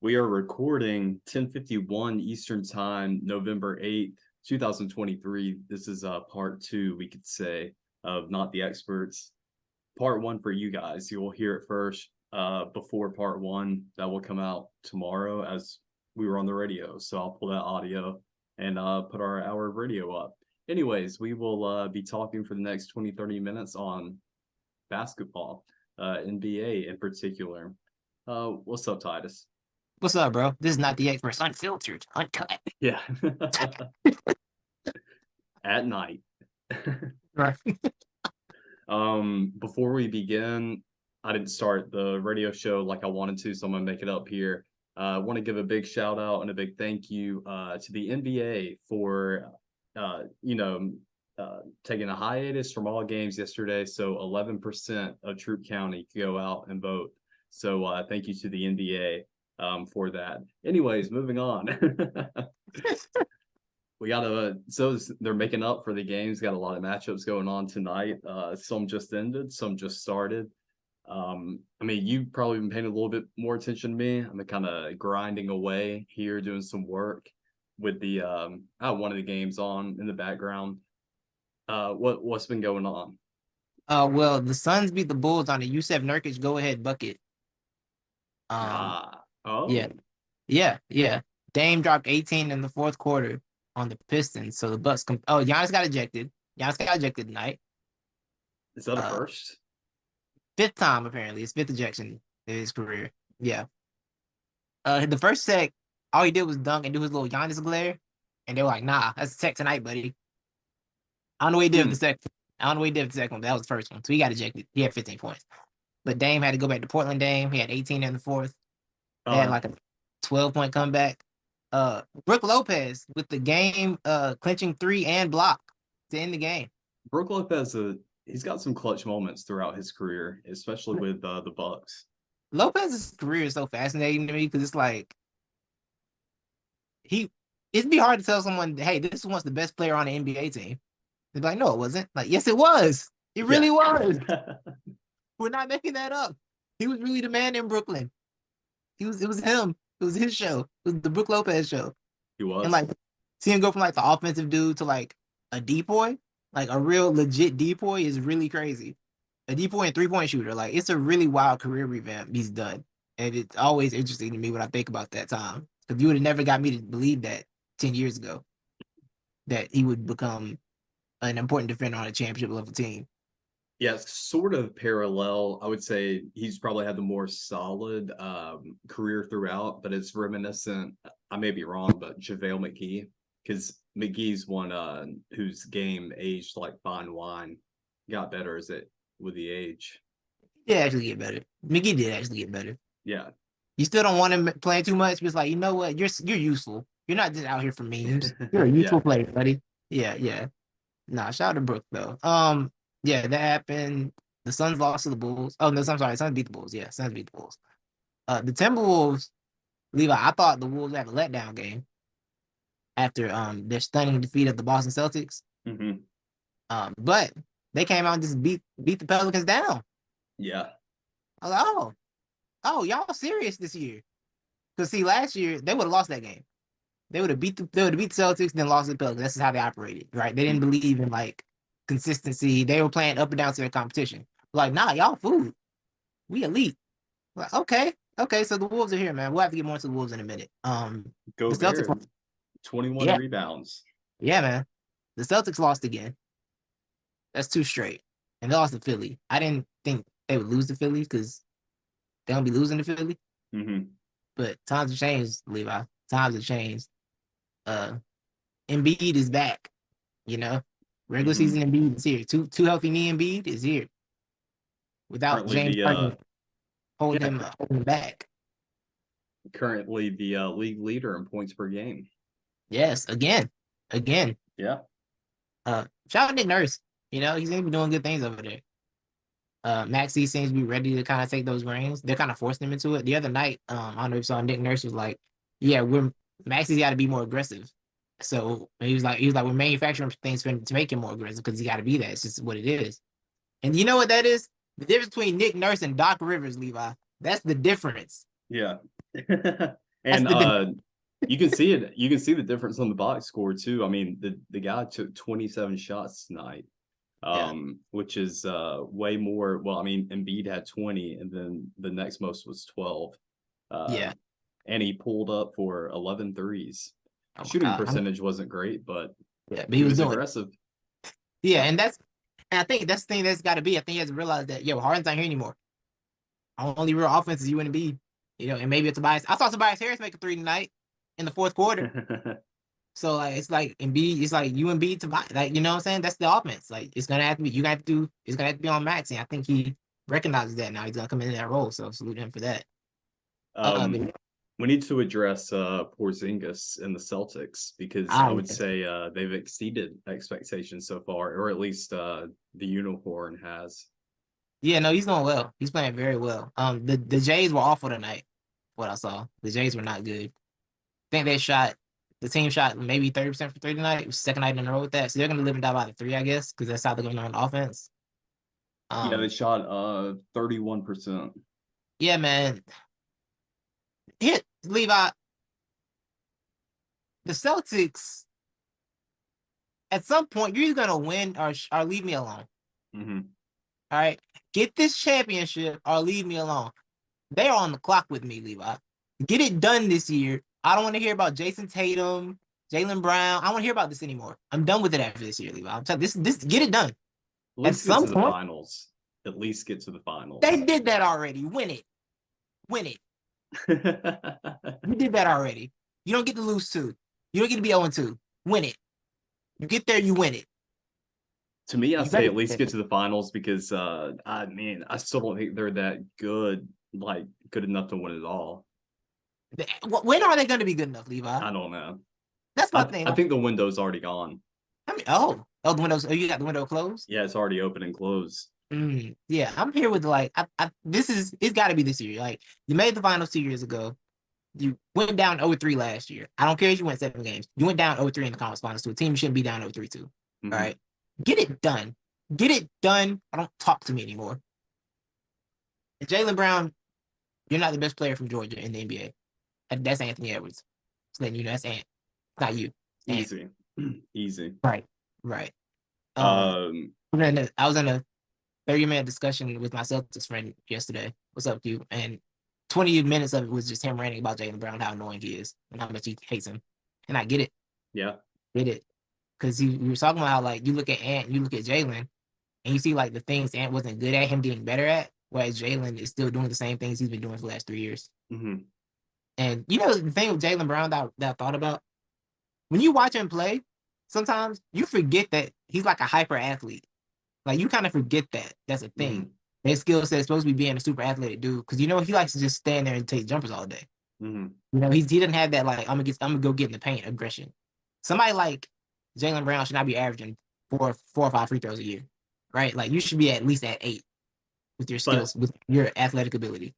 We are recording 10:51 Eastern Time, November 8th, 2023. This is part two, we could say, of Not the Experts. Part one for you guys. You will hear it first before part one. That will come out tomorrow as we were on the radio. So I'll pull that audio and put our hour of radio up. Anyways, we will be talking for the next 20, 30 minutes on basketball, NBA in particular. What's up, Titus? What's up, bro? This is Not the Experts, unfiltered, uncut. Yeah. At night. Right. Before we begin, I didn't start the radio show like I wanted to, so I'm gonna make it up here. I want to give a big shout out and a big thank you to the NBA for taking a hiatus from all games yesterday. So 11% of Troup County could go out and vote. So thank you to the NBA for that. Anyways, moving on. We got so they're making up for the games. Got a lot of matchups going on tonight. Some just ended, some just started. You've probably been paying a little bit more attention to me. I'm kind of grinding away here, doing some work with the one of the games on in the background. What's been going on? Well, the Suns beat the Bulls on a Yusef Nurkic go-ahead bucket. Yeah. Dame dropped 18 in the fourth quarter on the Pistons, so the Bucks. Giannis got ejected. Giannis got ejected tonight. Is that a first? Fifth time apparently. It's fifth ejection in his career. Yeah. The first set, all he did was dunk and do his little Giannis glare, and they were like, "Nah, that's a tech tonight, buddy." I don't know what he did with the second. But that was the first one. So he got ejected. He had 15 points. But Dame had to go back to Portland. Dame, he had 18 in the fourth. They had like a 12-point comeback. Brook Lopez with the game clinching 3 and block to end the game. Brook Lopez, he's got some clutch moments throughout his career, especially with the Bucks. Lopez's career is so fascinating to me because it's like it'd be hard to tell someone, hey, this is once the best player on the NBA team. They'd be like, no, it wasn't. Like, yes, it was. It really was. We're not making that up. He was really the man in Brooklyn. It was him. It was his show. It was the Brook Lopez show. He was. And like see him go from like the offensive dude to like a depoy, like a real legit depoy is really crazy. A depoy and 3-point shooter. Like it's a really wild career revamp he's done. And it's always interesting to me when I think about that time. Because you would have never got me to believe that 10 years ago. That he would become an important defender on a championship level team. Yeah, sort of parallel. I would say he's probably had the more solid career throughout, but it's reminiscent. I may be wrong, but JaVale McGee, because McGee's one whose game aged like fine wine, got better as it with the age. He did actually get better. McGee did actually get better. Yeah. You still don't want him playing too much, but it's like, you know what? You're useful. You're not just out here for memes. You're a useful player, buddy. Yeah. Nah, shout out to Brook though. Yeah, that happened. The Suns lost to the Bulls. Oh no, I'm sorry. Suns beat the Bulls. Yeah, Suns beat the Bulls. The Timberwolves, Levi. I thought the Wolves had a letdown game after their stunning defeat of the Boston Celtics. Mm-hmm. But they came out and just beat the Pelicans down. Yeah. I was like, oh, y'all serious this year? Because see, last year they would have lost that game. They would have beat the Celtics, then lost the Pelicans. That's just how they operated, right? They didn't believe in like consistency. They were playing up and down to their competition. Like, nah, y'all food. We elite. Like, okay. So the Wolves are here, man. We'll have to get more into the Wolves in a minute. Go the Celtics Bears. 21 rebounds. Yeah, man. The Celtics lost again. That's 2 straight. And they lost to Philly. I didn't think they would lose to Philly because they don't be losing to Philly. Mm-hmm. But times have changed, Levi. Times have changed. Embiid is back. You know, regular season Embiid is here. Two healthy knee Embiid is here. Without currently James Harden holding him back. Currently the league leader in points per game. Yes, again. Yeah. Shout out Nick Nurse. You know, he's gonna be doing good things over there. Maxey seems to be ready to kind of take those reins. They're kind of forcing him into it. The other night, I don't know if you saw Nick Nurse was like, yeah, Maxey's got to be more aggressive. So he was like, we're manufacturing things to make him more aggressive because he got to be that. It's just what it is. And you know what that is? The difference between Nick Nurse and Doc Rivers, Levi. That's the difference. Yeah. And the you can see it. You can see the difference on the box score too. I mean, the guy took 27 shots tonight, yeah, which is way more. Well, I mean, Embiid had 20, and then the next most was 12. Uh, yeah. and he pulled up for 11 threes. Oh my Shooting God. percentage wasn't great, but Yeah, but he he was was doing it. aggressive. Yeah, and I think that's the thing that's got to be. I think he has to realize that Harden's not here anymore. Only real offense is you and Embiid. And maybe it's Tobias. I saw Tobias Harris make a three tonight in the fourth quarter. So like it's like Embiid, it's like you and Embiid to buy, like, you know what I'm saying? That's the offense. Like it's gonna have to be you got to do it's gonna have to be on Max. And I think he recognizes that now. He's gonna come into that role. So salute him for that. um, But we need to address Porzingis and the Celtics because I I would say they've exceeded expectations so far, or at least the unicorn has. yeah, no, he's doing well. He's playing very well. The Jays were awful tonight. What I saw. The Jays were not good. I think the team shot maybe 30% for three tonight. It was second night in a row with that. So they're gonna live and die by the three, I guess, because that's how they're going on offense. Yeah, they Um, shot 31%. yeah, man. Hit Levi, the Celtics, at some point, you're either gonna win or leave me alone. Hmm. All right. Get this championship or leave me alone. They're on the clock with me, Levi. Get it done this year. I don't want to hear about Jason Tatum, Jaylen Brown. I don't want to hear about this anymore. I'm done with it after this year, Levi. I'm telling this get it done. At At least get some to the point, finals. At least get to the they finals. did that already. Win it. Win it. You did that already. You don't get to lose two. You don't get to be 0-2. Win it. You get there, you win it. To me, I You say better at least get to the finals because I mean, I still don't think they're that good, like good enough to win it all. when are they going to be good enough, Levi? I don't know. That's my thing. I Like, think the window's already gone. I mean, the windows. Oh, you got the window closed. Yeah, it's already open and closed. Yeah, I'm here with like it's got to be this year. Like you made the finals 2 years ago. You went down 0-3 last year. I don't care if you went 7 games. You went down 0-3 in the conference finals to a team you shouldn't be down 0-3 to. All Hmm. right, get it done. Get it done. I don't talk to me anymore. And Jaylen Brown, you're not the best player from Georgia in the NBA. That's Anthony Edwards. So then that's Ant. It's not you. Ant. Easy, easy. Right. Right. Um, I was in a 30-minute discussion with my Celtics friend yesterday. What's up, you? And 20 minutes of it was just him ranting about Jaylen Brown, how annoying he is, and how much he hates him. And I get it. yeah, Get it. Because we were talking about how, like, you look at Ant, you look at Jaylen, and you see, like, the things Ant wasn't good at, him getting better at, whereas Jaylen is still doing the same things he's been doing for the last 3 years. hmm, And, the thing with Jaylen Brown that I thought about, when you watch him play, sometimes you forget that he's like a hyper athlete. Like you kind of forget that that's a hmm, thing. His skill set is supposed to be being a super athletic dude because he likes to just stand there and take jumpers all day. hmm. He doesn't have that like I'm gonna go get in the paint aggression. Somebody like Jaylen Brown should not be averaging four or five free throws a year, right? Like you should be at least at 8 with your But skills, with your athletic ability.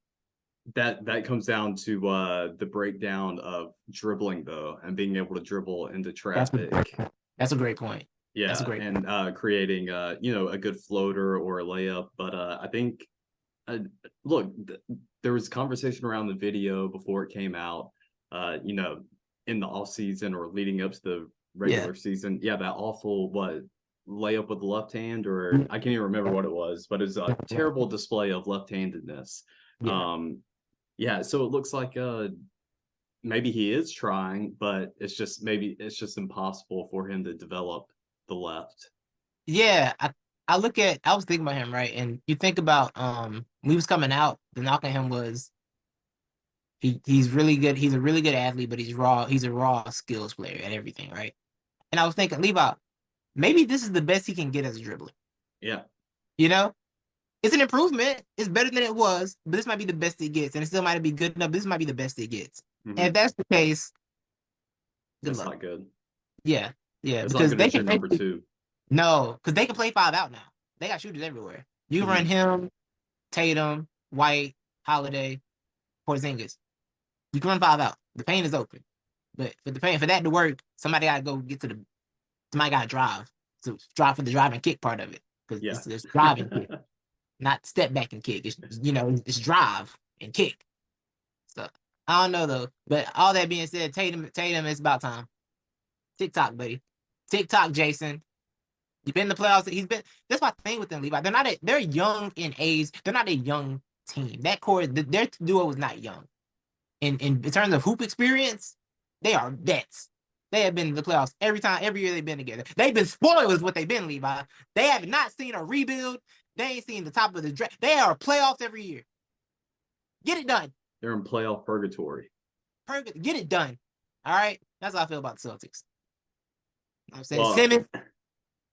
that comes down to the breakdown of dribbling though, and being able to dribble into That's a traffic. that's a great point. That's a Yeah, great point. and creating a good floater or a layup. But I think look, there was conversation around the video before it came out. In the off season or leading up to the Yeah. regular season. Yeah, that awful layup with the left hand, or I can't even remember what it was, but it's a terrible display of left-handedness. Yeah. Um, yeah, so it looks like maybe he is trying, but maybe it's just impossible for him to develop the left. Yeah, I was thinking about him, right? And you think about when he was coming out, the knock on him was he's really good. He's a really good athlete, but he's a raw skills player at everything, right? And I was thinking, Levi, maybe this is the best he can get as a dribbler. Yeah. You know? It's an improvement. It's better than it was, but this might be the best it gets. And it still might be good enough. This might be the best it gets. Mm-hmm. And if that's the case, good That's luck. not good. Yeah. Yeah. It's because not good at number 2. No, because they can play 5 out now. They got shooters everywhere. You can run him, Tatum, White, Holiday, Porzingis. You can run 5 out. The paint is open. But for that to work, somebody got to go somebody got to drive. So drive for the drive and kick part of it. Because it's drive and kick, not step back and kick. It's, it's drive and kick. So I don't know though. But all that being said, Tatum, it's about time. TikTok, buddy. TikTok, Jason. You've been in the playoffs. He's been. That's my thing with them, Levi. They're young in age. They're not a young team. That core, their duo was not young. In terms of hoop experience, they are vets. They have been in the playoffs every year they've been together. They've been spoiled with what they've been, Levi. They have not seen a rebuild. They ain't seen the top of the draft. They are playoffs every year. Get it done. They're in playoff purgatory. Get it done. All right. That's how I feel about the Celtics. You know what I'm saying? Well, Simmons,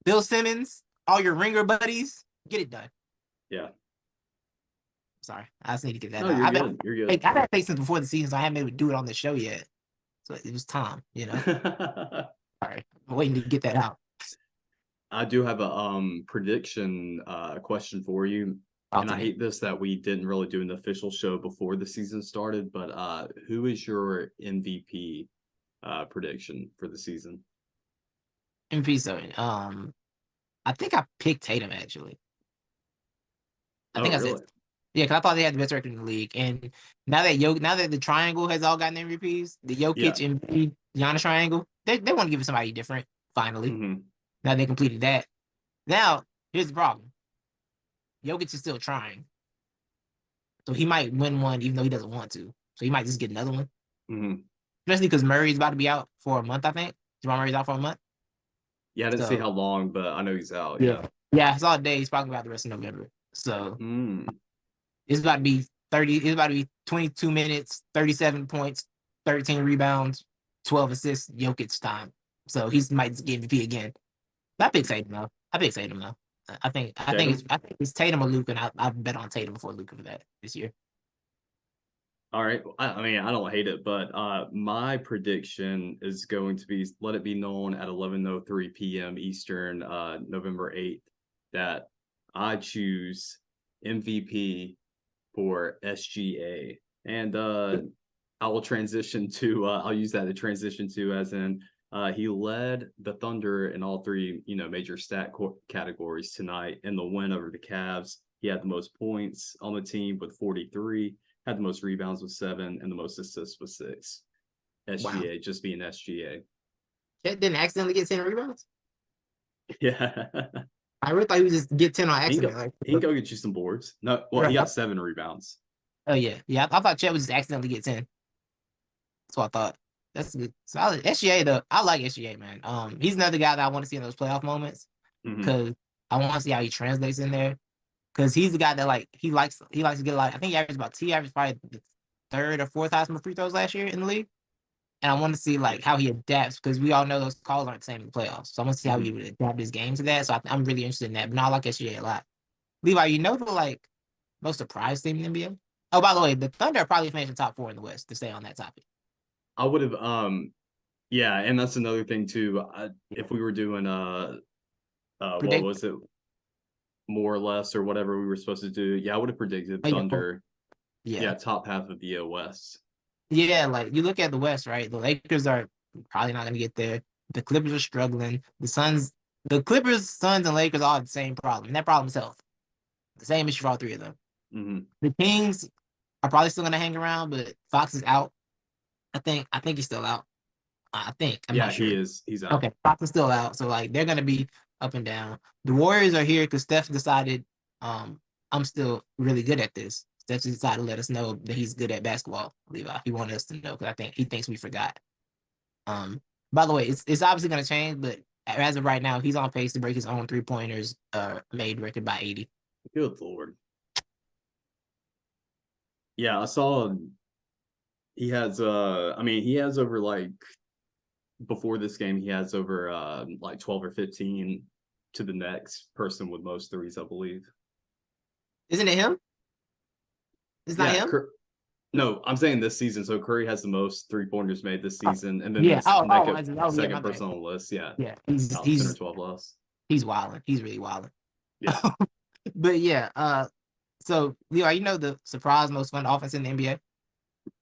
Bill Simmons, all your ringer buddies, get it done. Yeah. Sorry, I just need to get that No, out. you're good. You're good. I've had faith since before the season, so I haven't been able to do it on the show yet. So it was time, you know. All right, I'm waiting to get that out. I do have a prediction question for you. And I hate this that we didn't really do an official show before the season started, but who is your MVP prediction for the season? MVP, so I think I picked Tatum actually. I think I really? said, yeah, because I thought they had the best record in the league, and now that the triangle has all gotten MVPs, the Jokic MVP, Giannis triangle, they want to give it somebody different. Finally, now they completed that. Now here's the problem: Jokic is still trying, so he might win one even though he doesn't want to. So he might just get another one, especially because Murray's about to be out for a month. I think Jamal Murray's out for a month. Yeah, I didn't see how long, but I know he's out. Yeah, I saw a day. He's probably about the rest of November. So it's about to be 30. It's about to be 22 minutes, 37 points, 13 rebounds, 12 assists. Jokic time. So he might just get MVP again. I pick Tatum though. I think it's Tatum or Luka, and I've bet on Tatum before Luka for that this year. All right. I mean, I don't hate it, but my prediction is going to be, let it be known at 11:03 p.m. Eastern, November 8th, that I choose MVP for SGA. And I will transition to, I'll use that to transition to as in, he led the Thunder in all three, major stat categories tonight in the win over the Cavs. He had the most points on the team with 43. Had the most rebounds with 7 and the most assists with 6. SGA, just being SGA. Chet didn't accidentally get 10 rebounds? Yeah. I really thought he would just get 10 on accident. He can go get you some boards. No, well, he got 7 rebounds. Oh, yeah. Yeah, I thought Chet would just accidentally get 10. That's what I thought. That's good. Solid. SGA, though, I like SGA, man. He's another guy that I want to see in those playoff moments because I want to see how he translates in there. Because he's the guy that he likes to get a lot. I think he averaged probably the 3rd or 4th highest free throws last year in the league. And I want to see how he adapts because we all know those calls aren't the same in the playoffs. So I want to see how he would adapt his game to that. So I'm really interested in that. But no, I like SGA a lot. Levi, the most surprised team in the NBA? Oh, by the way, the Thunder are probably finishing top 4 in the West to stay on that topic. I would have yeah, and that's another thing too. If we were doing what was it? More or less, or whatever we were supposed to do. Yeah, I would have predicted Thunder. Yeah, top half of the West. Yeah, you look at the West, right? The Lakers are probably not going to get there. The Clippers are struggling. The Clippers, Suns, and Lakers all have the same problem. And that problem is health. The same issue for all 3 of them. The Kings are probably still going to hang around, but Fox is out. I think he's still out. I'm not sure. He is. He's out. Okay, Fox is still out. So they're going to be up and down. The Warriors are here because Steph decided I'm still really good at this. Steph decided to let us know that he's good at basketball, Levi. He wanted us to know because I think he thinks we forgot. By the way, it's obviously going to change, but as of right now, he's on pace to break his own 3-pointers made record by 80. Good Lord. Yeah, I saw he has over before this game, he has over 12 or 15 to the next person with most threes, I believe. Isn't it him? It's not him? No, I'm saying this season. So Curry has the most 3-pointers made this season. And then second person on the list. Yeah. Yeah. He's 10 or 12 less. He's wilding. He's really wilding. Yeah. But yeah, so Levi, the surprise most fun offense in the NBA?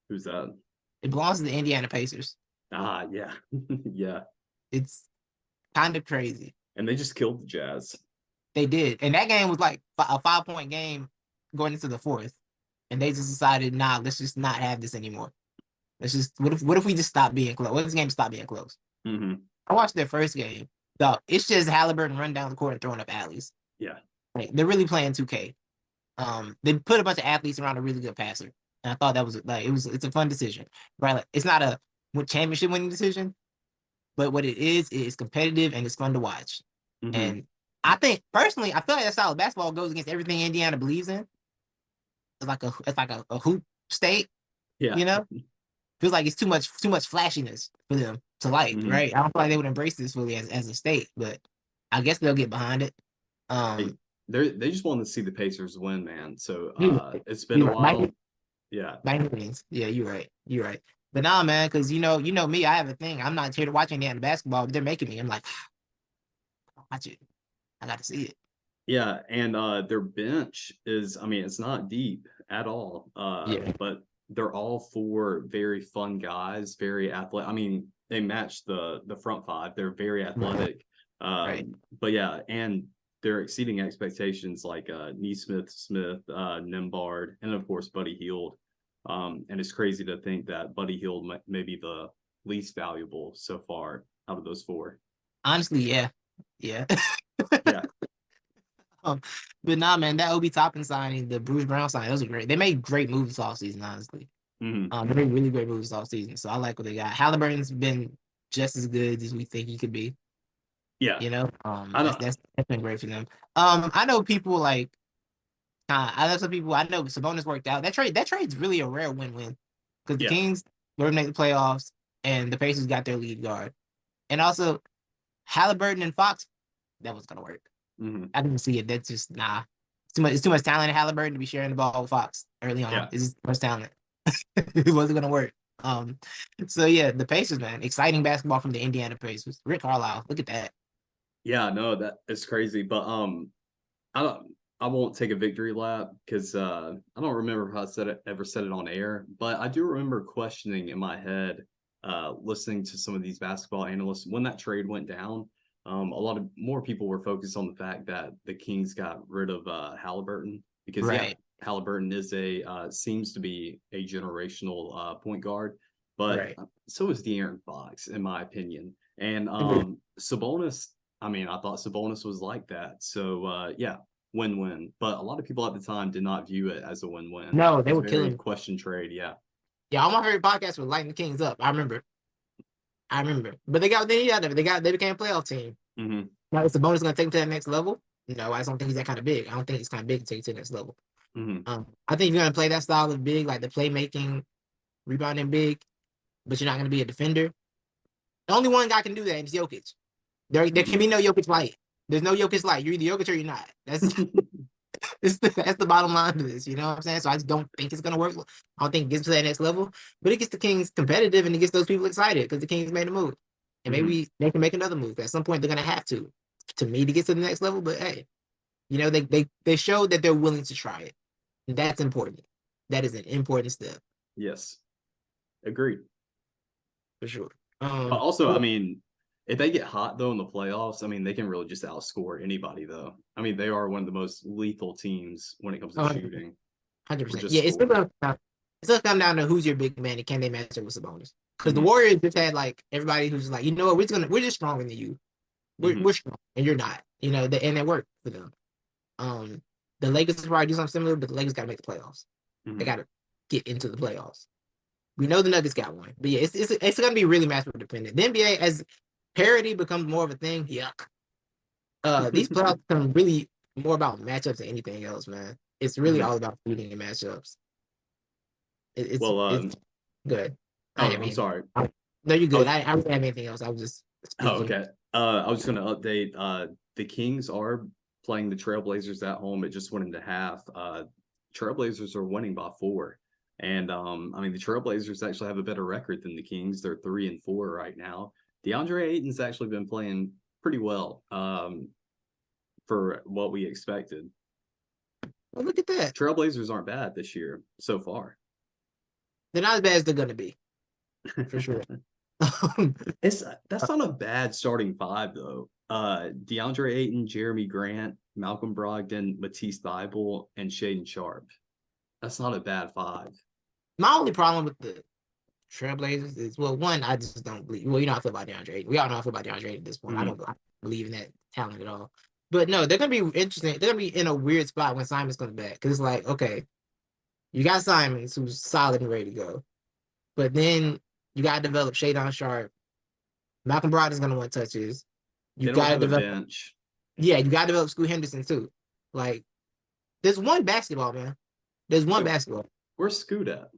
Who's that? It belongs to the Indiana Pacers. Yeah. Yeah. It's kind of crazy. And they just killed the Jazz. They did. And that game was a 5-point game going into the 4th. And they just decided, let's just not have this anymore. Let's just what if we just stop being close? What if this game stop being close? Hmm. I watched their first game. Dog, it's just Halliburton run down the court and throwing up alleys. Yeah. Like they're really playing 2K. They put a bunch of athletes around a really good passer. And I thought that was like it's a fun decision. Right? Like it's not a championship winning decision, but what it is competitive and it's fun to watch. Hmm. And I think personally, I feel like that style of basketball goes against everything Indiana believes in. It's like a hoop state, Yeah. you know? Feels like it's too much flashiness for them to like, Hmm. right? I don't feel like they would embrace this fully as a state, but I guess they'll get behind it. Hey, Um, they just want to see the Pacers win, man. So you it's been you a right, while. Yeah. by any means, yeah, you're right, you're right. But nah, man, because you know me, I have a thing. I'm not here to watch Indiana basketball, but they're making me. I'm like, watch it. I got to see it. Yeah, and their bench is, I mean, it's not deep at all. Yeah, But they're all four very fun guys, very athletic. I mean, they match the front five. They're very right, athletic. right. But yeah, and they're exceeding expectations like Neesmith, Smith, Nembhard, and of course Buddy Hield. And it's crazy to think that Buddy Hield may be the least valuable so far out of those four. Honestly, yeah, yeah. Yeah. um, but nah, man, that Obi Toppin signing, the Bruce Brown signing, those are great. They made great moves all season, honestly. Hmm. They made really great moves all season. So I like what they got. Halliburton's been just as good as we think he could be. Yeah. You know, I don't. that's been great for them. I know people like I know some people. I know Sabonis worked out. That trade's really a rare win-win because the Yeah. Kings were to make the playoffs and the Pacers got their lead guard, and also Halliburton and Fox. That was gonna work. Hmm. I didn't see it. That's just nah. It's too much. It's too much talent in Halliburton to be sharing the ball with Fox early on. Yeah. It's just too much talent. It wasn't gonna work. So yeah, the Pacers, man, exciting basketball from the Indiana Pacers. Rick Carlisle, look at that. Yeah, no, that is crazy. But I don't I won't take a victory lap because I don't remember if I ever said it on air, but I do remember questioning in my head, listening to some of these basketball analysts when that trade went down. A lot of more people were focused on the fact that the Kings got rid of Halliburton because yeah, Right, Halliburton is a seems to be a generational point guard, but right. so is De'Aaron Fox, in my opinion. And Agreed. Sabonis, I mean, I thought Sabonis was like that. So yeah, win-win. But a lot of people at the time did not view it as a win-win. It No, they was were a very killing. question trade. Yeah. Yeah, all my favorite podcasts were lighting the Kings up. I remember. I remember. But they became a playoff team. Hmm. Now is the bonus gonna take them to that next level? No, I just don't think he's that kind of big. I don't think he's kind of big to take you to the next level. Hmm. I think you're gonna play that style of big, like the playmaking, rebounding big, but you're not gonna be a defender. The only one guy can do that, and it's Jokic. There can Hmm. be no Jokic light. There's no Jokic light. You're either Jokic or you're not. That's the bottom line to this. You know what I'm saying? So I just don't think it's gonna work. I don't think it gets to that next level, but it gets the Kings competitive and it gets those people excited because the Kings made a move, and Hmm. maybe they can make another move at some point. They're gonna have to me to get to the next level. But hey, you know they showed that they're willing to try it. And that's important. That is an important step Yes. Agreed. for sure. But also, I Yeah, mean, if they get hot though in the playoffs, I mean, they can really just outscore anybody though. I mean, they are one of the most lethal teams when it comes to 100%. shooting or 100%. just Yeah, scoring. it's gonna come down to who's your big man and can they match up with Sabonis? Because the Hmm. Warriors just had like everybody who's like, you know what, we're just stronger than you. We're Hmm. strong and you're not. You know, and it worked for them. Um, the Lakers will probably do something similar, but the Lakers got to make the playoffs. They Hmm. got to get into the playoffs. We know the Nuggets got one, but yeah, it's gonna be really matchup dependent. The NBA as parity becomes more of a thing. Yuck. These playoffs become really more about matchups than anything else, man. It's really Hmm. all about shooting and matchups. Well, It's good. oh, I'm sorry. No, you're I good. was, I don't have anything else. I was just oh, speaking. okay. I was going to update. The Kings are playing the Trailblazers at home. It just went into half. Trailblazers are winning by 4. And I mean, the Trailblazers actually have a better record than the Kings. They're 3-4 right now. DeAndre Ayton's actually been playing pretty well for what we expected. Well, look at that. Trailblazers aren't bad this year so far. They're not as bad as they're gonna be for sure. It's that's not a bad starting five though. DeAndre Ayton, Jeremy Grant, Malcolm Brogdon, Matisse Thybulle, and Shaden Sharp. That's not a bad 5. My only problem with the Trailblazers is one. I just don't believe. Well, you know how I feel about DeAndre Ayton. We all know how I feel about DeAndre Ayton at this point. I Mhm. don't believe in that talent at all. But no, they're gonna be interesting. They're gonna be in a weird spot when Simons comes back because it's like, okay, you got Simons who's solid and ready to go, but then you got to develop Shadon Sharp. Malcolm Brogdon's gonna want touches. You They don't got to have a develop. bench. Yeah, you got to develop Scoot Henderson too. Like, there's one basketball, man. There's one basketball. Where's Scoot at?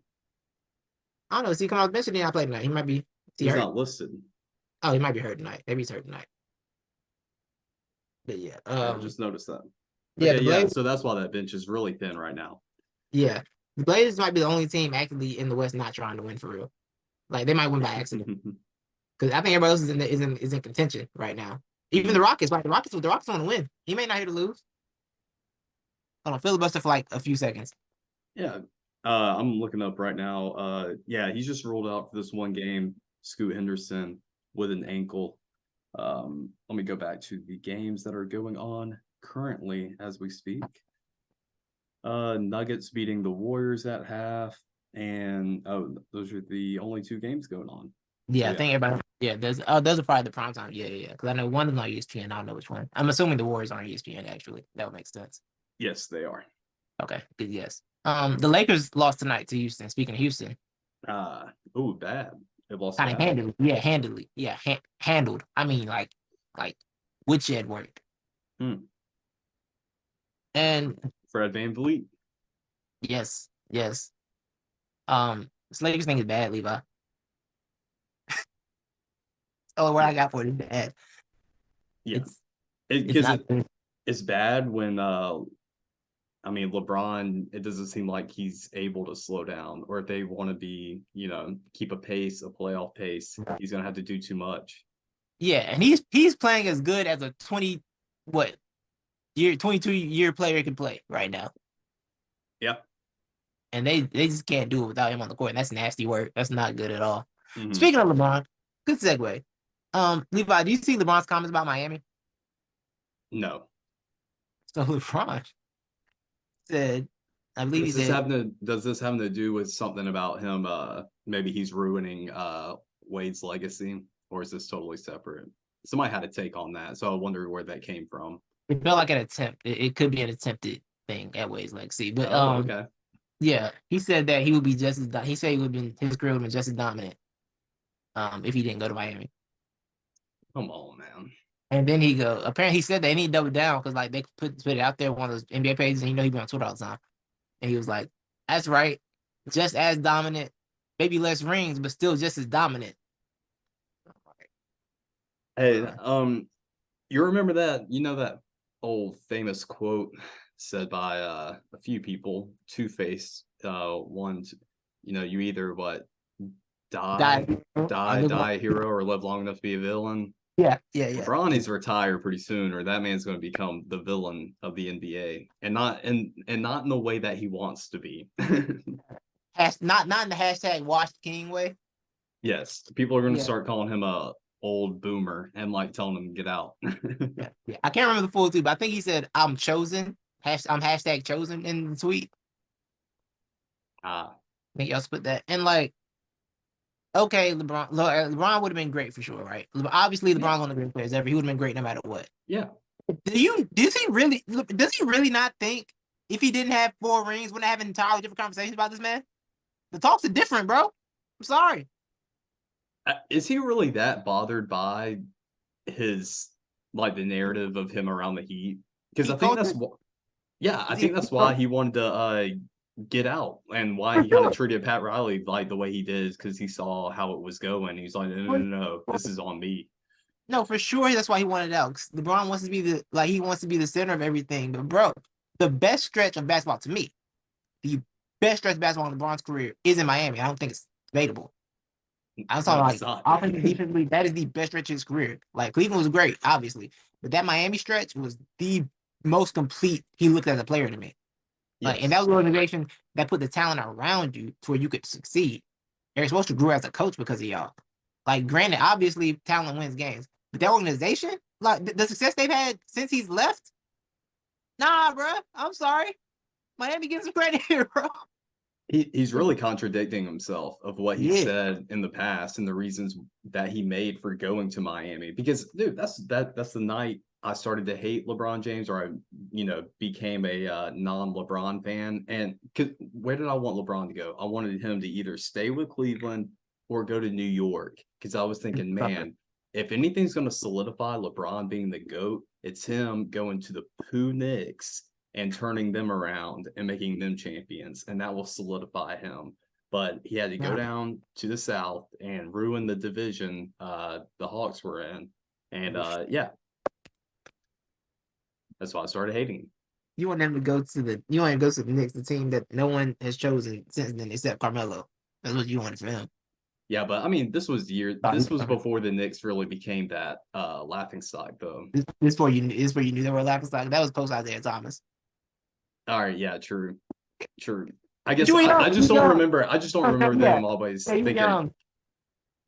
I don't know. Is he coming off the bench or did he not play tonight? He might be. Is he He's hurt? not listed. Oh, he might be hurt tonight. Maybe he's hurt tonight. But yeah, I just noticed that. yeah, Okay, the yeah. Blazers. So that's why that bench is really thin right now. Yeah, the Blazers might be the only team actively in the West not trying to win for real. Like they might win by accident because I think everybody else is in contention right now. Even the Rockets, like the Rockets want to win. He may not here to lose. Hold on, filibuster for like a few seconds. Yeah. I'm looking up right now. Yeah, he's just ruled out for this one game. Scoot Henderson with an ankle. Let me go back to the games that are going on currently as we speak. Nuggets beating the Warriors at half, and those are the only two games going on. Yeah, So, I think everybody. Yeah, those are probably the prime time. Yeah. Because I know one is on ESPN. I don't know which one. I'm assuming the Warriors are on ESPN. Actually, that would make sense. yes, they are. Okay, good. Yes. The Lakers lost tonight to Houston. Speaking of Houston, Bad. They lost kind of bad. handily. Yeah, handily. Yeah, handled. I mean, like woodshed work. Hmm. And Fred VanVleet. yes. This Lakers thing is bad, Levi. Oh, what I got for it is bad. Yeah, It's because not good. it's bad when I mean, LeBron, it doesn't seem like he's able to slow down, or if they want to be, keep a pace, a playoff pace, he's gonna have to do too much. Yeah, and he's playing as good as a 22-year player can play right now. Yeah. And they just can't do it without him on the court. And that's nasty work. That's not good at all. Mm-hmm. Speaking of LeBron, good segue. Levi, do you see LeBron's comments about Miami? No. So LeBron said, I believe he said, Does this have to do with something about him? Maybe he's ruining Wade's legacy, or is this totally separate? Somebody had a take on that, so I wonder where that came from. it felt like an attempt. It could be an attempted thing at Wade's legacy. But okay. yeah, he said that he would be just as he said he would have been his career would have been just as dominant if he didn't go to Miami. Come on, man. And then apparently he said that and he doubled down because like they put it out there on one of those NBA pages and he be on Twitter all the time. And he was like, that's right, just as dominant, maybe less rings, but still just as dominant. Hey, you remember that? You know that old famous quote said by a few people, Two-Face. One, you either die a hero, or live long enough to be a villain. Yeah. LeBron needs to retire pretty soon, or that man's going to become the villain of the NBA, and not in the way that he wants to be. Not in the hashtag Wash King way. Yes, people are going to start calling him a old boomer and like telling him to get out. Yeah. I can't remember the full tweet, but I think he said I'm chosen. I'm hashtag chosen in the tweet. I think y'all put that. And like, okay, LeBron would have been great for sure, right? Obviously, LeBron's one of the great players ever. He would have been great no matter what. Yeah. Does he really not think if he didn't have 4 rings, wouldn't have an entirely different conversation about this man? The talks are different, bro. I'm sorry. Is he really that bothered by his the narrative of him around the Heat? Because I think that's why he wanted to get out, and why he kind of treated Pat Riley like the way he did, because he saw how it was going. He's like, no, this is on me. No, for sure, that's why he wanted out. LeBron wants to be he wants to be the center of everything. But bro, the best stretch of basketball to me, the best stretch of basketball in LeBron's career is in Miami. I don't think it's debatable. I'm talking offensively, defensively. That is the best stretch of his career. Like Cleveland was great, obviously, but that Miami stretch was the most complete he looked as a player to me. Like, and that was an organization that put the talent around you to where you could succeed. Eric Spoelstra grew as a coach because of y'all. Like, granted, obviously, talent wins games, but that organization, like the success they've had since he's left, nah, bro. I'm sorry, Miami gives him credit here, bro. He's really contradicting himself of what he Yeah, said in the past and the reasons that he made for going to Miami. Because dude, that's the night I started to hate LeBron James, or I became a non-LeBron fan. And where did I want LeBron to go? I wanted him to either stay with Cleveland or go to New York. Because I was thinking, man, if anything's going to solidify LeBron being the GOAT, it's him going to the Pooh Knicks and turning them around and making them champions, and that will solidify him. But he had to go down to the South and ruin the division the Hawks were in, and yeah, that's why I started hating him. you want them to go to you want him to go to the Knicks, the team that no one has chosen since then except Carmelo. That's what you wanted for him. Yeah, but I mean, this was before the Knicks really became that laughing stock, though. This for you. This where you knew they were laughing stock. That was post Isaiah Thomas. All right, yeah, true. I But guess you were young. I just don't remember. I just don't remember Yeah, them always yeah, you were thinking young.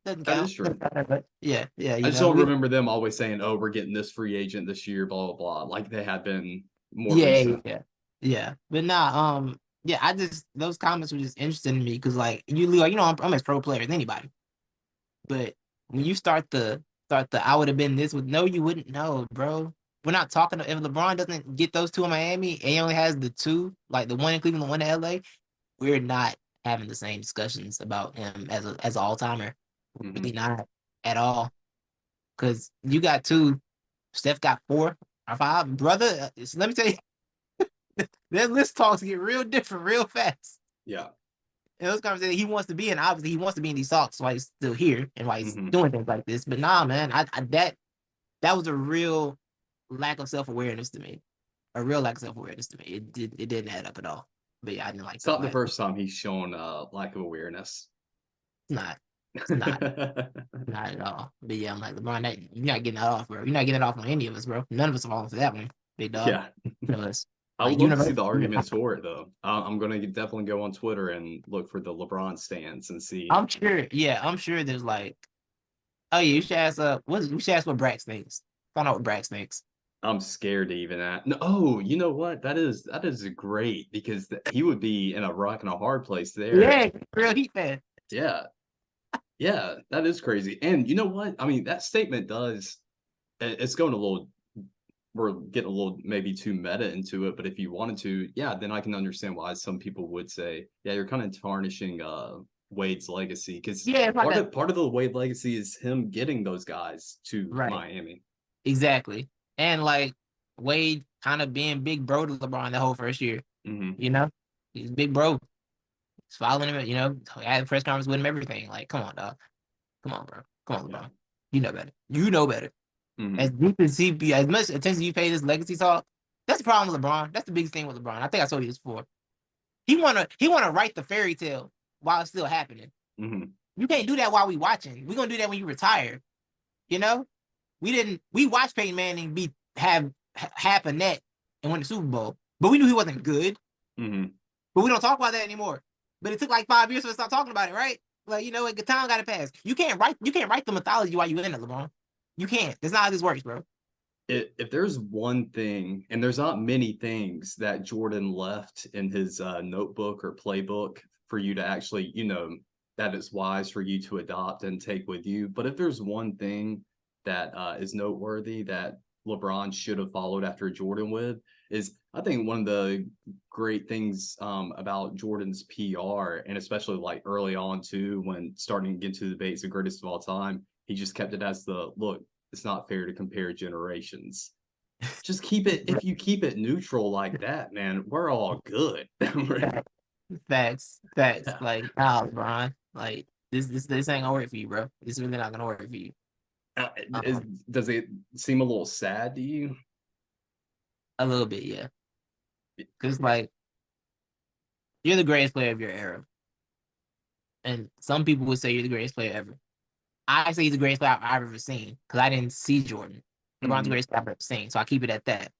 Doesn't that is count. true. Yeah, I you just know. don't remember them always saying, "Oh, we're getting this free agent this year," blah blah blah, like they had been more Yeah, recent. yeah. But nah, yeah. I just those comments were just interesting to me because like I'm as pro player as anybody. But when you start the I would have been this with no, you wouldn't know, bro. We're not talking if LeBron doesn't get those two in Miami and he only has the two, like the one in Cleveland, the one in LA, we're not having the same discussions about him as an all timer. Mm-hmm. Really not at all. Cause you got two, Steph got 4 or 5. Brother, let me tell you, that list talks get real different real fast. Yeah. And those conversations he wants to be in, obviously he wants to be in these talks while he's still here and why he's Mm-hmm. doing things like this. But nah, man, that was a real lack of self awareness to me. A real lack of self awareness to me. It didn't add up at all. But yeah, I didn't like It's that. not the first time he's shown lack of awareness. It's not. It's not. Not at all. But yeah, I'm like LeBron. You're not getting that off, bro. You're not getting it off on any of us, bro. None of us are falling for that one, big dog. Yeah. None of us. I would Like love to see universe. the arguments for it, though. I'm going to definitely go on Twitter and look for the LeBron stands and see. I'm sure. Yeah, I'm sure. There's like, oh yeah, you should ask. You should ask what Brax thinks. Find out what Brax thinks. I'm scared to even ask. No, oh, you know what? That is great because he would be in a rock and a hard place there. Yeah, real Heat fan. Yeah. Yeah, that is crazy. And you know what? I mean, that statement does it's going a little we're getting a little maybe too meta into it, but if you wanted to, yeah, then I can understand why some people would say, yeah, you're kind of tarnishing Wade's legacy because Yeah, it's like that. part of the Wade legacy is him getting those guys to Right. Miami. Exactly. And like Wade kind of being big bro to LeBron the whole first year. Mm-hmm. You know, he's big bro. He's following him. I had a press conference with him. Everything. Like, come on, dog. Come on, bro. Come on, LeBron. Yeah. You know better. You know better. Mm-hmm. As deep as as much attention you pay this legacy talk, that's the problem with LeBron. That's the biggest thing with LeBron. I think I told you this before. He wanna write the fairy tale while it's still happening. Mm-hmm. You can't do that while we watching. We're gonna do that when you retire. You know? We watched Peyton Manning have half a net and win the Super Bowl, but we knew he wasn't good. Mm-hmm. But we don't talk about that anymore. But it took like 5 years for us to start talking about it, right? Like, the time got to pass. You can't write the mythology while you in it, LeBron. You can't. That's not how this works, bro. If there's one thing, and there's not many things that Jordan left in his notebook or playbook for you to actually, that is wise for you to adopt and take with you. But if there's one thing that is noteworthy that LeBron should have followed after Jordan with, is I think one of the great things about Jordan's PR, and especially like early on too, when starting to get to the debates the greatest of all time, he just kept it as the look. It's not fair to compare generations. Just keep it. If you keep it neutral like that, man, we're all good. Facts. Yeah. Like, nah, LeBron. Like, this ain't gonna work for you, bro. This is really not gonna work for you. Does it seem a little sad to you? A little bit, yeah. Because like, you're the greatest player of your era, and some people would say you're the greatest player ever. I say he's the greatest player I've ever seen because I didn't see Jordan. LeBron's the greatest player I've ever seen, so I keep it at that.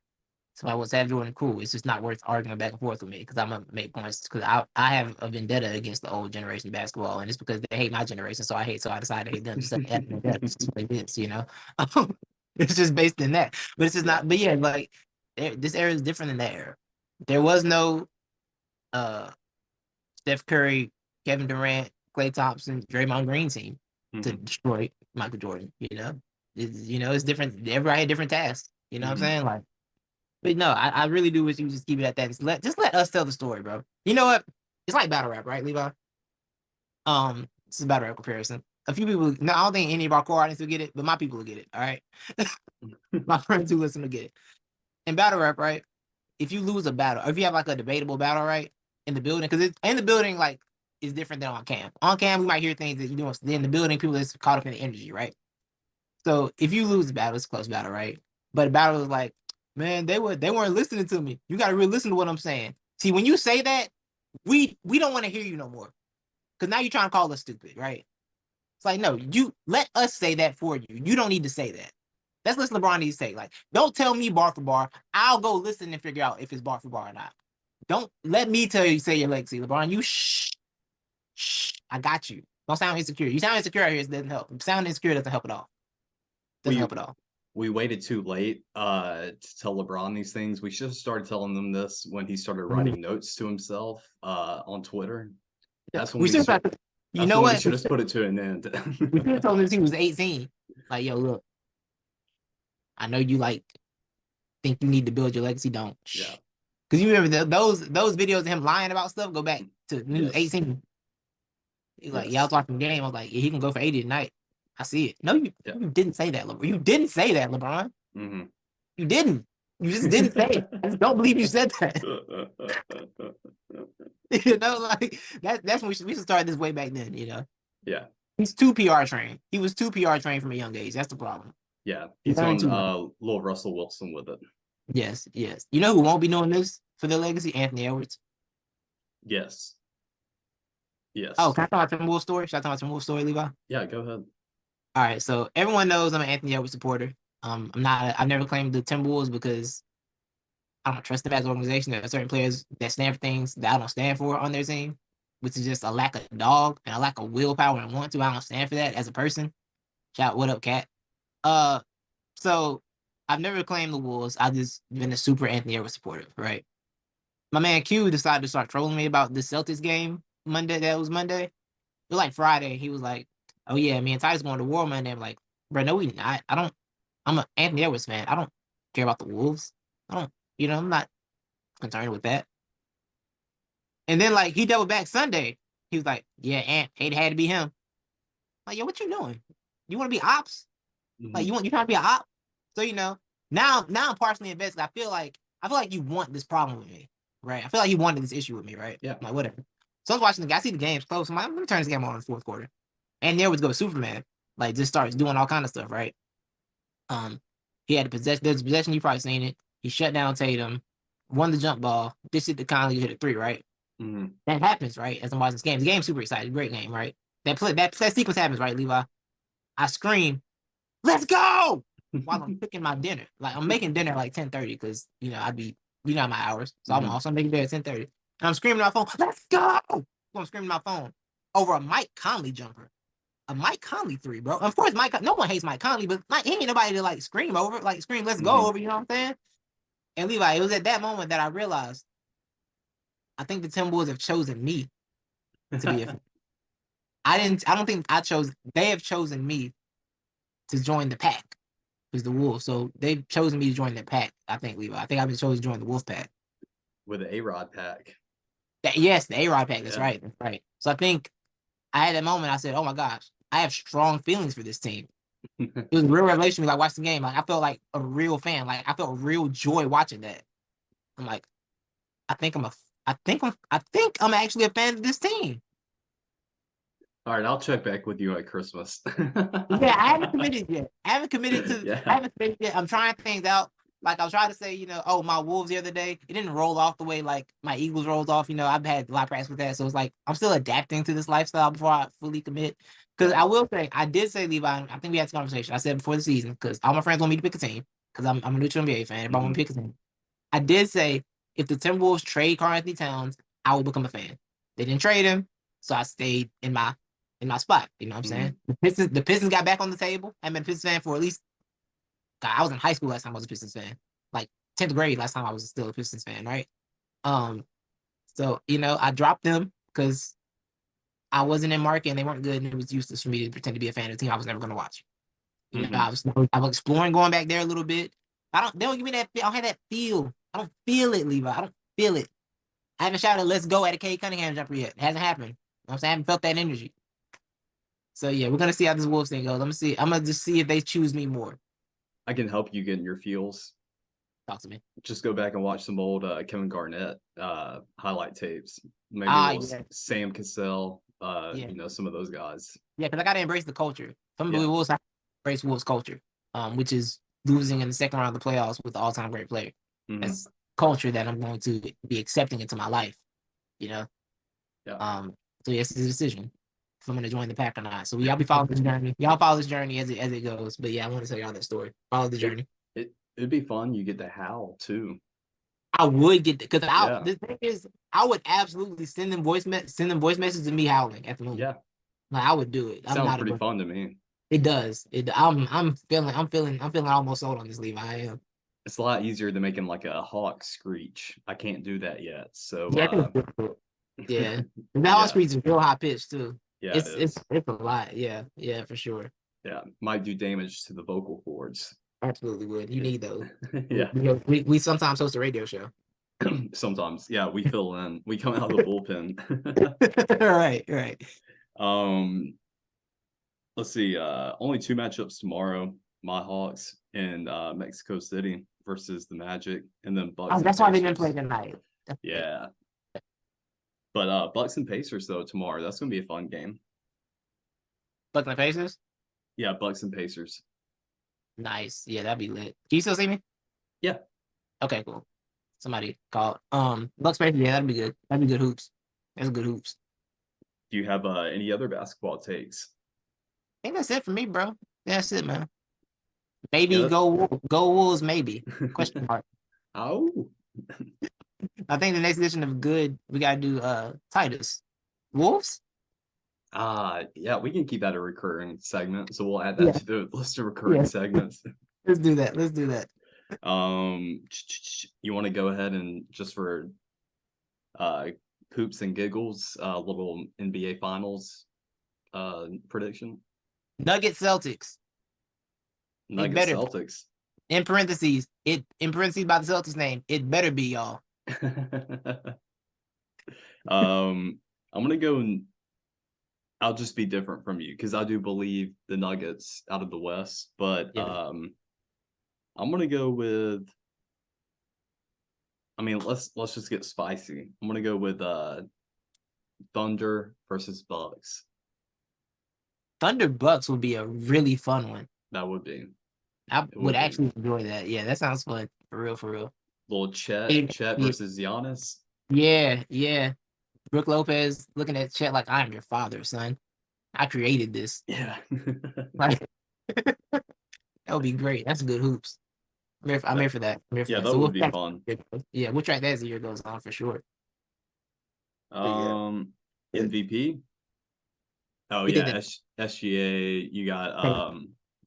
So I would say Jordan, cool. It's just not worth arguing back and forth with me because I'm gonna make points because I have a vendetta against the old generation of basketball, and it's because they hate my generation, so I decided to hate them. Just like that's just what it is. It's just based in that, but it's just Yeah. not. But yeah, like this era is different than that era. There was no Steph Curry, Kevin Durant, Klay Thompson, Draymond Green team to Mhm. destroy Michael Jordan. It's different. Everybody had different tasks. You know what I'm Mhm. saying? Like, but no, I really do wish you just keep it at that. Just let us tell the story, bro. You know what? It's like battle rap, right, Levi? This is a battle rap comparison. A few people, no, I don't think any of our core audience will get it, but my people will get it. All right, my friends who listen will get it. In battle rap, right? If you lose a battle, or if you have like a debatable battle, right, in the building, because in the building, like, is different than on cam. On cam, we might hear things that you don't. In the building, people is caught up in the energy, right? So if you lose the battle, it's a close battle, right? But a battle is like, man, they weren't listening to me. You got to really listen to what I'm saying. See, when you say that, we don't want to hear you no more, because now you're trying to call us stupid, right? It's like, no, you let us say that for you. You don't need to say that. That's what LeBron needs to say. Like, don't tell me bar for bar. I'll go listen and figure out if it's bar for bar or not. Don't let me tell you, say your legacy, LeBron. You shh. I got you. Don't sound insecure. You sound insecure out here. It doesn't help. Sound insecure doesn't help at all. Doesn't We help at all. we waited too late to tell LeBron these things. We should have started telling them this when he started Mhm. writing notes to himself on Twitter. That's when We we should should have. You that's know when we what? should have put it to an We should end. have told him since he was 18. Like, yo, look, I know you like think you need to build your legacy. Don't. Yeah. Shh. Because you remember those videos of him lying about stuff go back to when he was Yes. 18. He's like, yeah, I was Yes. watching the game. I was like, yeah, he can go for 80 tonight. I see it. No, Yeah. you didn't say that, LeBron. You didn't say that, LeBron. Mhm. You didn't. You just didn't say it. I just don't believe you said that. Like that's when we should start this way back then. Yeah. He's too PR trained. He was too PR trained from a young age. That's the problem. Yeah. He He's learned on too much. little Russell Wilson with it. Yes, yes. You know who won't be doing this for their legacy? Anthony Edwards. Yes. Oh, Yes. can I talk about Timberwolves story? Should I talk about Timberwolves story, Levi? Yeah, go ahead. All right, so everyone knows I'm an Anthony Edwards supporter. I'm not. I've never claimed the Timberwolves because I don't trust them as an organization. There are certain players that stand for things that I don't stand for on their team, which is just a lack of dog and a lack of willpower and want to. I don't stand for that as a person. Shout, what up, Cat? Uh, so I've never claimed the Wolves. I've just been a super Anthony Edwards supporter, right? My man Q decided to start trolling me about the Celtics game Monday. That was Monday. It was like Friday. He was like, "Oh yeah, me and Ty's going to war Monday." I'm like, "Bro, no, we not. I don't. I'm an Anthony Edwards fan. I don't care about the Wolves. I don't. I'm not concerned with that." And then like he doubled back Sunday. He was like, "Yeah, Ant, it had to be him." Like, yo, what you doing? You want to be ops? Like Mhm. you trying to be an op? So now I'm partially invested. I feel like you want this problem with me, right? I feel like you wanted this issue with me, right? Yeah. Like whatever. So I was watching the guy. I see the game's close. I'm like, let me turn this game on in the fourth quarter. And there was go Superman. Like just starts doing all kind of stuff, right? Um, he had a possession. There's a possession. You probably seen it. He shut down Tatum, won the jump ball. This hit the Conley, hit a three, right? Mhm. That happens, right? As I'm watching this game, the game's super excited, great game, right? That sequence happens, right, Levi? I scream, "Let's go!" while I'm cooking my dinner. Like I'm making dinner at like 10:30 because I'd be my hours, so I'm Mhm. also making dinner at 10:30. And I'm screaming on my phone, "Let's go!" I'm screaming on my phone over a Mike Conley jumper, a Mike Conley three, bro. Of course, No one hates Mike Conley, but like he ain't nobody to like scream over, like scream "Let's go" Mhm. over. You know what I'm saying? And Levi, it was at that moment that I realized I think the Timberwolves have chosen me to be a fan. I didn't. I don't think I chose. They have chosen me to join the pack. Is the Wolves. So they've chosen me to join the pack. I think Levi. I think I've been chosen to join the Wolf pack. With the A-Rod pack. Yes, the A-Rod pack. That's Yeah. right. That's right. So I think I had that moment. I said, "Oh my gosh, I have strong feelings for this team." It was a real revelation to me. Like watching the game, like I felt like a real fan. Like I felt real joy watching that. I'm like, I think I'm a. I think I'm actually a fan of this team. All right, I'll check back with you at Christmas. Yeah, I haven't committed yet. I haven't committed to. I Yeah. haven't committed yet. I'm trying things out. Like I was trying to say, oh, my Wolves the other day, it didn't roll off the way like my Eagles rolls off. I've had a lot of practice with that, so it's like I'm still adapting to this lifestyle before I fully commit. Because Yeah. I will say, I did say Levi. I think we had this conversation. I said before the season because all my friends want me to pick a team because I'm a neutral NBA fan. Everybody want Mhm. me to pick a team. I did say if the Timberwolves trade Karl Anthony Towns, I will become a fan. They didn't trade him, so I stayed in my spot. You know what I'm saying? Mhm. The Pistons got back on the table. I've been a Pistons fan for at least. God, I was in high school last time I was a Pistons fan. Like 10th grade last time I was still a Pistons fan, right? Um, so I dropped them because I wasn't in market and they weren't good, and it was useless for me to pretend to be a fan of the team I was never going to watch. You know, I was exploring going back there a little bit. They don't give me that. I don't have that feel. I don't feel it, Levi. I don't feel it. I haven't shouted "Let's go" at a Cade Cunningham jumper yet. It hasn't happened. You know what I'm saying? I haven't felt that energy. So yeah, we're gonna see how this Wolves thing goes. I'm gonna see. I'm gonna just see if they choose me more. I can help you get in your feels. Talk to me. Just go back and watch some old Kevin Garnett highlight tapes. Maybe Ah, a little yeah. Sam Cassell, Yeah. you know, some of those guys. Yeah, because I gotta embrace the culture. Some Yeah. Wolves have to embrace Wolves culture, which is losing in the second round of the playoffs with the all-time great player. Mhm. That's culture that I'm going to be accepting into my life. You know. Yeah. So yes, it's a decision if I'm gonna join the pack or not. So y'all be following this journey. Y'all follow this journey as it goes. But yeah, I want to tell y'all that story. Follow the journey. It'd be fun. You get to howl too. I would get because Yeah. the thing is, I would absolutely send them voice messages to me howling at the moon. Yeah. Like I would do it. I'm Sounds not pretty fun to me. It does. I'm feeling almost sold on this, Levi. I am. It's a lot easier than making like a hawk screech. I can't do that yet. So Yeah. The hawk screech is real high pitched too. Yeah, it is. It's a lot. Yeah, for sure. Yeah, might do damage to the vocal cords. Absolutely would. You need those. Yeah. We sometimes host a radio show. Sometimes, yeah, we fill in. We come out of the bullpen. Right. Let's see. Only 2 matchups tomorrow. My Hawks in Mexico City versus the Magic, and then Bucks. That's why they didn't play tonight. Yeah. But Bucks and Pacers though tomorrow. That's gonna be a fun game. Bucks and Pacers? Yeah, Bucks and Pacers. Nice. Yeah, that'd be lit. Can you still see me? Yeah. Okay, cool. Somebody called. Bucks Pacers, yeah, that'd be good. That'd be good hoops. That's good hoops. Do you have any other basketball takes? I think that's it for me, bro. That's it, man. Maybe Yeah, go Wolves, maybe. Question mark. Oh. I think the next edition of Good, we gotta do Titus. Wolves? Yeah, we can keep that a recurring segment. So we'll add that to the list of recurring segments. Let's do that. You want to go ahead and just for poops and giggles, little NBA Finals prediction? Nuggets Celtics. Nuggets Celtics. In parentheses by the Celtics name, it better be y'all. I'm gonna go and I'll just be different from you because I do believe the Nuggets out of the West, but I'm gonna go with. I mean, let's just get spicy. I'm gonna go with Thunder versus Bucks. Thunder Bucks would be a really fun one. That would be. I would actually enjoy that. Yeah, that sounds fun. For real. Little Chet versus Giannis. Yeah. Brook Lopez looking at Chet like, I'm your father, son. I created this. Yeah. Like, that would be great. That's good hoops. I'm here for that. That would be fun. Yeah, we'll track that as the year goes on for sure. MVP. Oh yeah, SGA. You got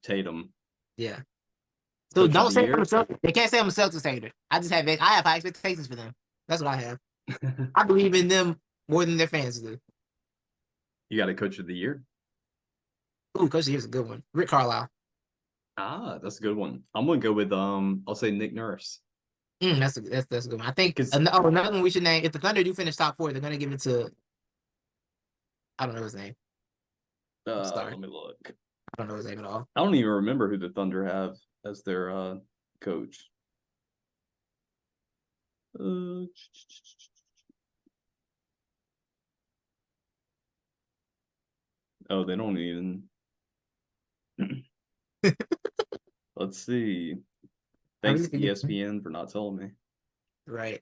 Tatum. Yeah. So don't say I'm a Celtics. They can't say I'm a Celtics hater. I have high expectations for them. That's what I have. I believe in them more than their fans do. You got a coach of the year? Ooh, coach of the year is a good one. Rick Carlisle. That's a good one. I'm gonna go with I'll say Nick Nurse. That's a good one. I think another one we should name. If the Thunder do finish top 4, they're gonna give it to. I don't know his name. Let me look. I don't know his name at all. I don't even remember who the Thunder have as their coach. Oh, they don't even. Let's see. Thanks to ESPN for not telling me. Right.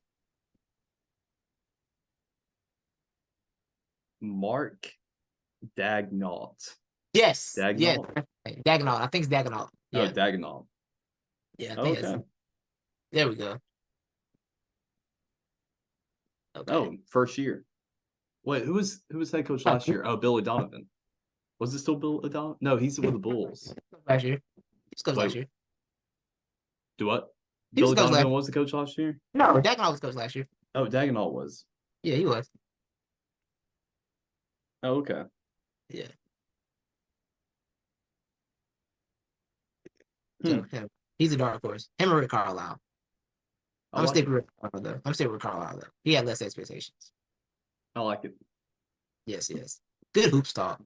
Mark Daigneault. Yes. Daigneault? Yeah. Daigneault. I think it's Daigneault. Yeah. Oh, Daigneault. Yeah. I think there we go. Okay. Oh, first year. Wait, who was head coach last year? Oh, Billy Donovan. Was it still Billy Donovan? No, he's with the Bulls. Last year. He's coach last year. Do what? Billy Donovan was the coach last year? No, Daigneault was coach last year. Oh, Daigneault was. Yeah, he was. Oh, okay. Yeah. So Hmm. he's a dark horse. Him or Rick Carlisle. I I'm like sticking it. with Rick Carlisle though. I'm sticking with Carlisle though. He had less expectations. I like it. Yes, yes. Good hoops talk.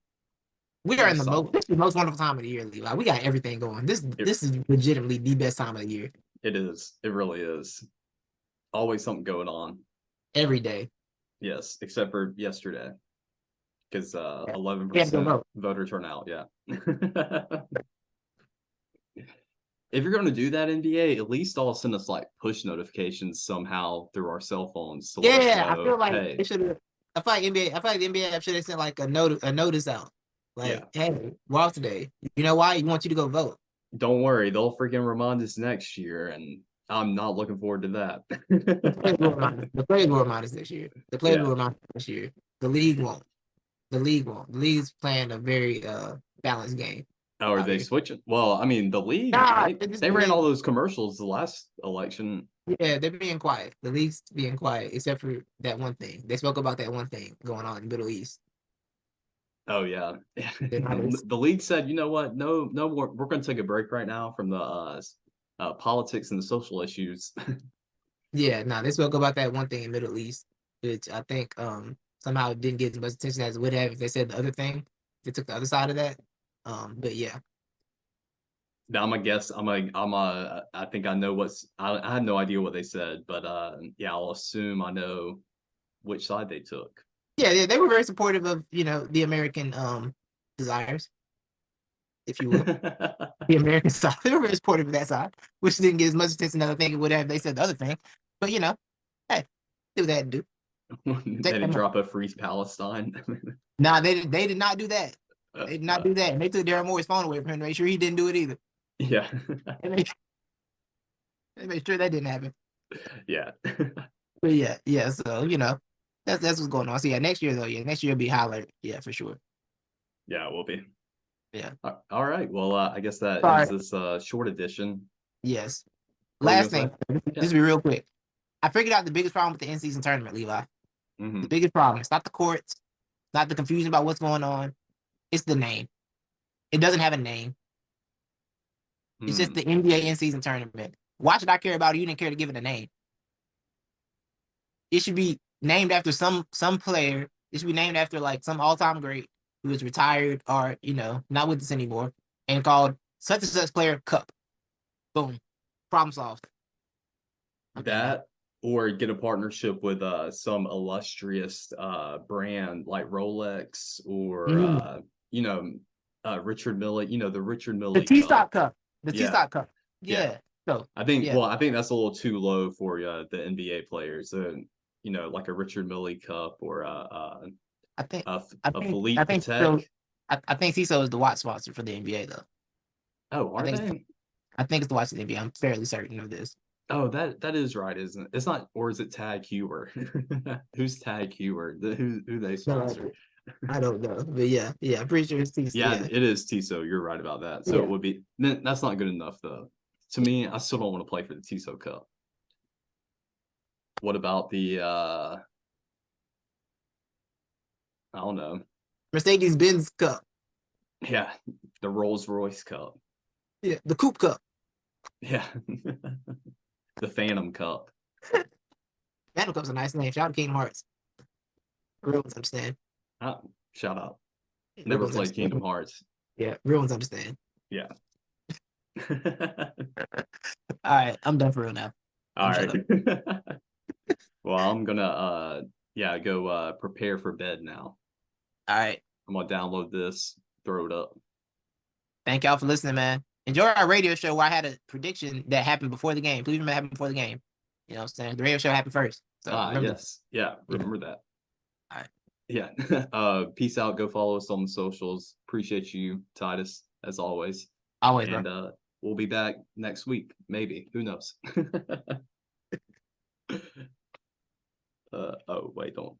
We That are in was the solid. most wonderful time of the year, Levi. We got everything going. This It, this is legitimately the best time of the year. it is. It really is. Always something going on. Every day. Yes, except for yesterday, because Yeah. We have to go 11% vote. voter turnout. Yeah. If you're going to do that, NBA, at least all send us like push notifications somehow through our cell phones to let us Yeah, I know, feel like hey, they should have. I feel like the NBA should have sent like a notice out, yeah, like, "Hey, we're off today. You know why? You want you to go vote." don't worry, they'll freaking remind us next year, and I'm not looking forward to The players will that. remind us. The players will remind us this year. The players Yeah. will remind us this year. The league won't. The league won't. The league's playing a very balanced game Oh, are out they here. switching? Well, I mean, the league, Nah, they, it's just they the ran league. all those commercials the last election. Yeah, they're being quiet. The league's being quiet, except for that one thing. They spoke about that one thing going on in the Middle East. Oh yeah. They're not really- The league said, you know what? No, no more. We're going to take a break right now from the politics and the social issues. Yeah, no, they spoke about that one thing in Middle East, which I think somehow didn't get as much attention as it would have if they said the other thing. They took the other side of that. But yeah. Now I'm gonna guess. I think I know what's. I had no idea what they said, but yeah, I'll assume I know which side they took. Yeah, they were very supportive of, the American desires, if you will. The American side. They were very supportive of that side, which didn't get as much attention as I think it would have if they said the other thing. But hey, do that, do. They Take didn't that money. drop a free Palestine. Nah, they did not do that. They did not do that. And they took Darren Moore's phone away from him to make sure he didn't do it either. Yeah, They made, they made sure that didn't happen. yeah, But yeah. So that's what's going on. So yeah, next year though, next year will be highlight. Yeah, for sure. yeah. It will be. Yeah. All right. Well, I guess that All ends right. this short edition. Yes. What were you Last gonna thing. say? This Yeah. will be real quick. I figured out the biggest problem with the in-season tournament, Levi. The Hmm. biggest problem. It's not the courts. It's not the confusion about what's going on. It's the name. It doesn't have a name. It's just Hmm. the NBA in-season tournament. Why should I care about it? You didn't care to give it a name. It should be named after some player. It should be named after like some all-time great who is retired or not with us anymore, and called such and such player Cup. Boom, problem solved. I'm in now. That or get a partnership with some illustrious brand like Rolex or Mm. you know Richard Mille, the Richard The Mille T Cup. Stock Cup. The T Yeah, Stock Cup. yeah. Yeah. So I yeah, think that's a little too low for the NBA players. Like a Richard Mille Cup or I think a I Philippe think Patek. so. I think CISO is the watch sponsor for the NBA though. Oh, I are think it's, they? I think it's the watch of the NBA. I'm fairly certain of this. Oh, that is right, isn't it? It's not, or is it Tag Heuer? Who's Tag Heuer? Who they No, sponsor? I don't know, but yeah, I'm pretty sure it's CISO. Yeah, Yeah, it is Tiso. You're right about that. So it yeah. would be that's not good enough though. To me, I still don't want to play for the Tiso Cup. What about the I don't know. Mercedes Benz Cup. Yeah, the Rolls Royce Cup. Yeah, the Coupe Cup. Yeah. The Phantom Cup. Phantom Cup's a nice name. Shout out to Kingdom Hearts. Real ones understand. Ah, shout out. Real Never ones played Kingdom understand. Hearts. Yeah, real ones understand. Yeah. All right, I'm done for real now. All I'm shut right. up. Well, I'm gonna yeah, go prepare for bed now. All right. I'm gonna download this, throw it up. Thank y'all for listening, man. Enjoy our radio show where I had a prediction that happened before the game. Please remember that happened before the game. You know what I'm saying? The radio show happened first. So Ah, remember that. yes. Yeah, Yeah. remember that. All right. Yeah. Peace out. Go follow us on the socials. Appreciate you, Titus, as always. Always, bro. And we'll be back next week, maybe. Who knows? Oh, wait, don't.